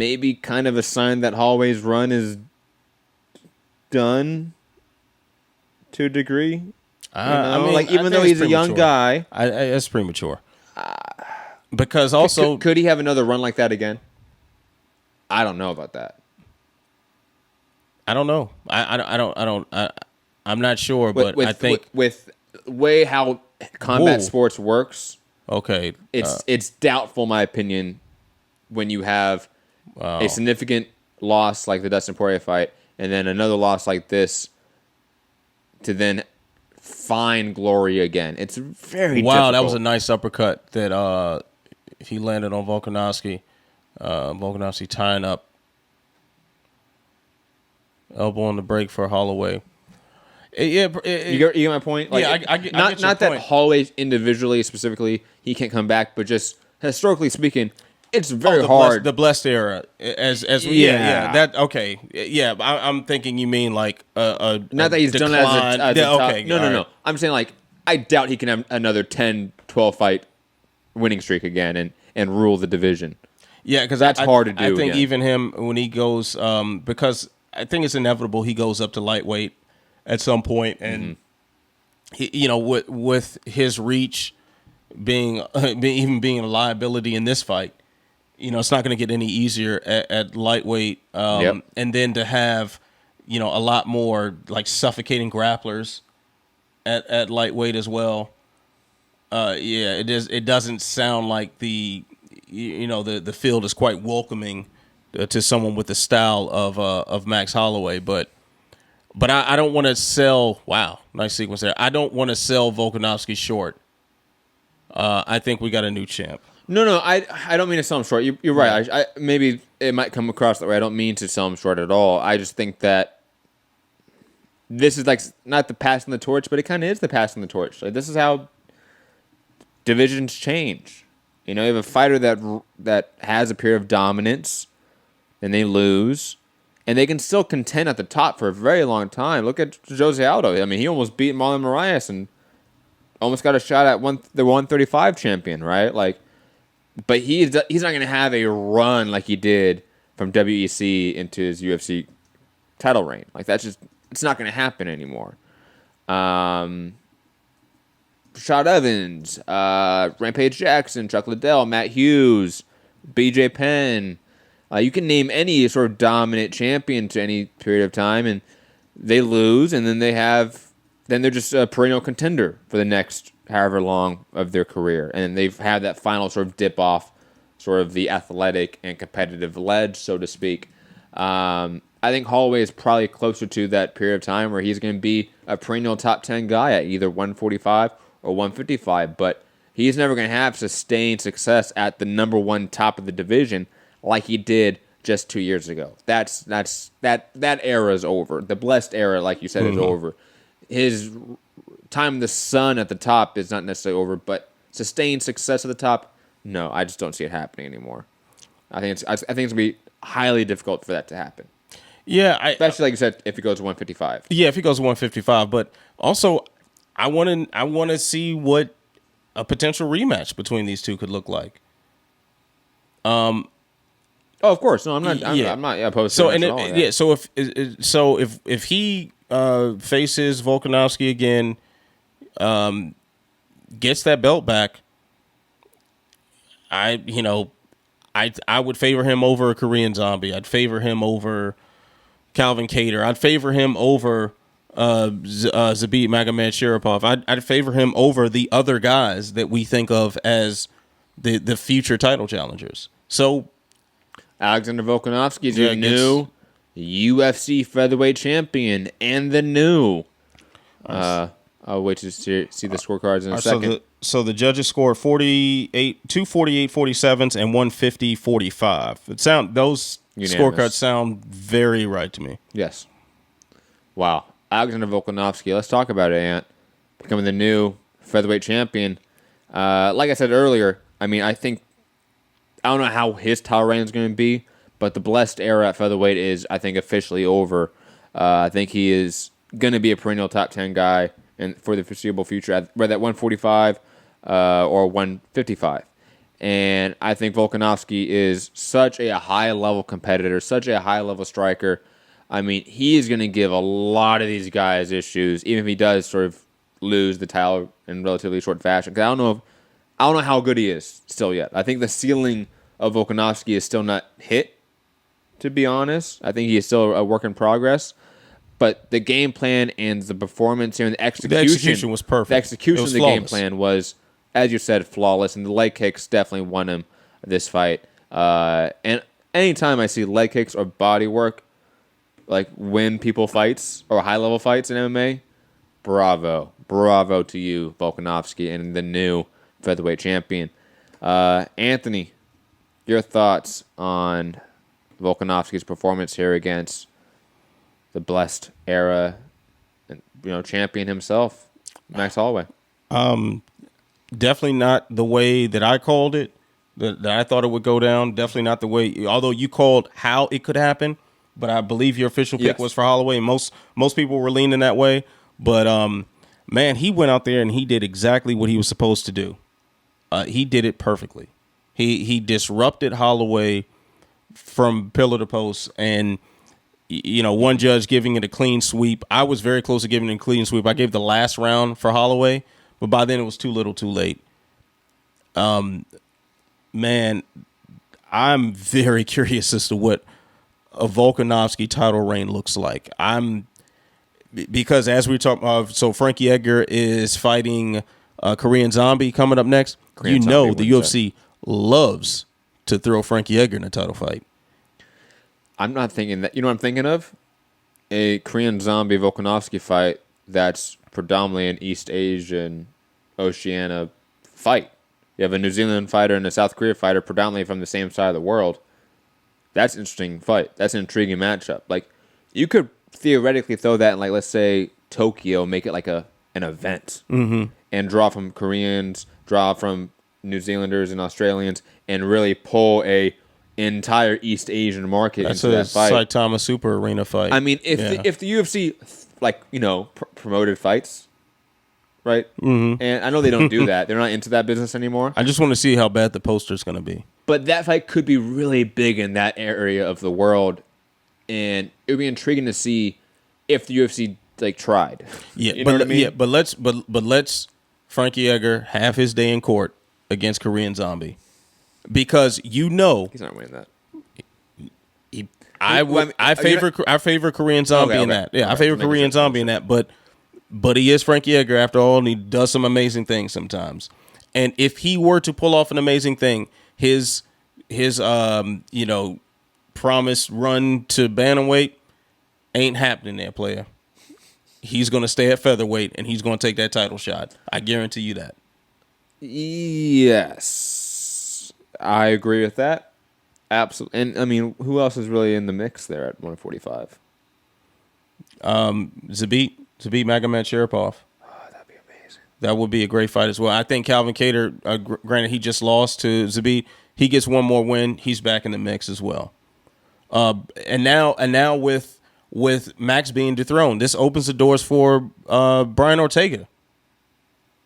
maybe kind of a sign that Holloway's run is done to a degree. I mean, like even though he's a young guy, it's premature. Because also, could he have another run like that again? I don't know about that. I don't know. I'm not sure, but I think with way how combat sports works, okay, it's doubtful, in my opinion, when you have a significant loss like the Dustin Poirier fight, and then another loss like this, to then find glory again. It's very difficult. That was a nice uppercut that he landed on Volkanovski. Volkanovski tying up, elbow on the break for Holloway. You get my point? Like, I get not your that point. Holloway individually, specifically, he can't come back, but just historically speaking, it's very hard. The blessed era, I'm thinking you mean like not that he's decline. done as a top. Okay, No. I'm saying like I doubt he can have another 10, 12 fight winning streak again and rule the division. Yeah, because that's hard to do. I think even him when he goes, because I think it's inevitable he goes up to lightweight at some point, and he, with his reach being a liability in this fight, it's not going to get any easier at lightweight, and then to have a lot more like suffocating grapplers at lightweight as well. It doesn't sound like the field is quite welcoming to someone with the style of Max Holloway, but I don't want to sell. Wow, nice sequence there. I don't want to sell Volkanovski short. I think we got a new champ. No, I don't mean to sell him short. You're right. I maybe it might come across that way. I don't mean to sell him short at all. I just think that this is like not the passing the torch, but it kind of is the passing the torch. Like, this is how divisions change. You have a fighter that has a period of dominance, and they lose, and they can still contend at the top for a very long time. Look at Jose Aldo. I mean, he almost beat Marlon Moraes and almost got a shot at the 135 champion, right? Like, but he's not going to have a run like he did from WEC into his UFC title reign. Like, it's not going to happen anymore. Rashad Evans, Rampage Jackson, Chuck Liddell, Matt Hughes, BJ Penn. You can name any sort of dominant champion to any period of time, and they lose, and then they're just a perennial contender for the next however long of their career. And they've had that final sort of dip off sort of the athletic and competitive ledge, so to speak. I think Holloway is probably closer to that period of time where he's going to be a perennial top 10 guy at either 145 or 155, but he's never going to have sustained success at the number one top of the division like he did just 2 years ago. That era is over. The blessed era, like you said, is over. His time in the sun at the top is not necessarily over, but sustained success at the top, no, I just don't see it happening anymore. I think it's going to be highly difficult for that to happen. Yeah, especially like you said, if he goes to 155. Yeah, if he goes to 155, but also I want to see what a potential rematch between these two could look like. Oh, of course. No, I'm not opposed to it at all. Yeah. So if he faces Volkanovski again, gets that belt back, I would favor him over a Korean Zombie. I'd favor him over Calvin Kattar. I'd favor him over Zabit Magomedsharipov. I'd favor him over the other guys that we think of as the future title challengers. So Alexander Volkanovski is your new UFC featherweight champion and the new. I'll wait to see the scorecards in a second. So the judges scored 248 47s and 150 45. Those scorecards sound very right to me. Yes. Wow. Alexander Volkanovski. Let's talk about it, Ant. Becoming the new featherweight champion. Like I said earlier, I mean, I don't know how his title reign is going to be, but the blessed era at featherweight is, I think, officially over. I think he is going to be a perennial top 10 guy and for the foreseeable future, whether at 145 or 155. And I think Volkanovski is such a high-level competitor, such a high-level striker. I mean, he is going to give a lot of these guys issues, even if he does sort of lose the title in relatively short fashion. 'Cause I don't know how good he is still yet. I think the ceiling of Volkanovski is still not hit, to be honest. I think he is still a work in progress. But the game plan and the performance here and the execution was perfect. The execution of the flawless. game plan was, as you said, flawless. And the leg kicks definitely won him this fight. And anytime I see leg kicks or body work like win people fights or high-level fights in MMA, bravo. Bravo to you, Volkanovski, and the new featherweight champion. Anthony, your thoughts on Volkanovski's performance here against the blessed era, champion himself, Max Holloway? Definitely not the way that I called it, that I thought it would go down. Definitely not the way, although you called how it could happen, but I believe your official pick was for Holloway. Most people were leaning that way. But, man, he went out there and he did exactly what he was supposed to do. He did it perfectly. He disrupted Holloway from pillar to post, and one judge giving it a clean sweep. I was very close to giving it a clean sweep. I gave the last round for Holloway, but by then it was too little, too late. Man, I'm very curious as to what a Volkanovski title reign looks like. Because as we talk, so Frankie Edgar is fighting Korean Zombie coming up next. The UFC loves to throw Frankie Edgar in a title fight. I'm not thinking that. You know what I'm thinking of? A Korean Zombie Volkanovski fight that's predominantly an East Asian, Oceania fight. You have a New Zealand fighter and a South Korea fighter predominantly from the same side of the world. That's an interesting fight. That's an intriguing matchup. Like, you could theoretically throw that in, like, let's say Tokyo, make it like an event, and draw from Koreans, draw from New Zealanders and Australians, and really pull a entire East Asian market into that fight. That's a Saitama Super Arena fight. I mean, if the UFC promoted fights, right? Mm-hmm. And I know they don't do that. They're not into that business anymore. I just want to see how bad the poster's going to be. But that fight could be really big in that area of the world, and it would be intriguing to see if the UFC tried. Yeah, you know what I mean? Yeah, but let's Frankie Edgar have his day in court against Korean Zombie, because he's not winning that. I favor Korean Zombie in that. Yeah, I favor Korean Zombie in that. But he is Frankie Edgar after all, and he does some amazing things sometimes. And if he were to pull off an amazing thing, his promised run to bantamweight ain't happening there, player. He's going to stay at featherweight, and he's going to take that title shot. I guarantee you that. Yes, I agree with that. Absolutely. And, I mean, who else is really in the mix there at 145? Zabit Magomedsharipov. Oh, that'd be amazing. That would be a great fight as well. I think Calvin Kattar, granted he just lost to Zabit, he gets one more win, he's back in the mix as well. And now with Max being dethroned, this opens the doors for Brian Ortega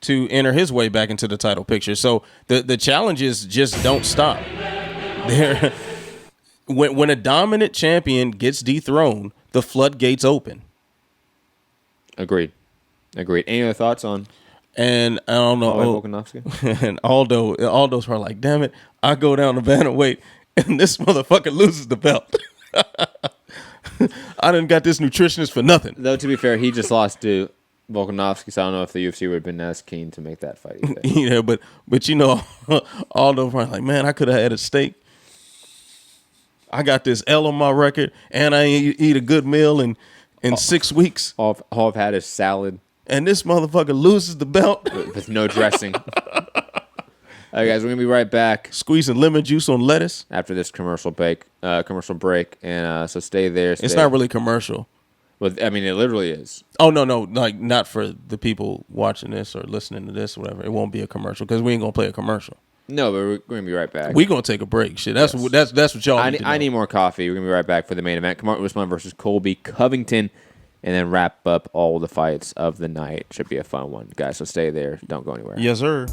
to enter his way back into the title picture. So the challenges just don't stop. When a dominant champion gets dethroned, the floodgates open. Agreed. Any other thoughts on? And I don't know. Volkanovski? And Aldo's probably like, damn it, I go down to bantamweight and this motherfucker loses the belt. I done got this nutritionist for nothing. Though, to be fair, he just lost to Volkanovski, so I don't know if the UFC would have been as keen to make that fight either. But Aldo probably like, man, I could have had a steak. I got this L on my record, and I eat a good meal in 6 weeks. All I've had is salad. And this motherfucker loses the belt. With no dressing. All right, guys, we're going to be right back. Squeezing lemon juice on lettuce. After this commercial break. And so stay there. It's not really commercial. Well, I mean, it literally is. Oh, no. Like, not for the people watching this or listening to this or whatever. It won't be a commercial because we ain't going to play a commercial. No, but we're going to be right back. We're going to take a break. Shit, that's what y'all need to know. I need more coffee. We're going to be right back for the main event. Kamaru Usman versus Colby Covington. And then wrap up all the fights of the night. Should be a fun one, guys. So stay there. Don't go anywhere. Yes, sir.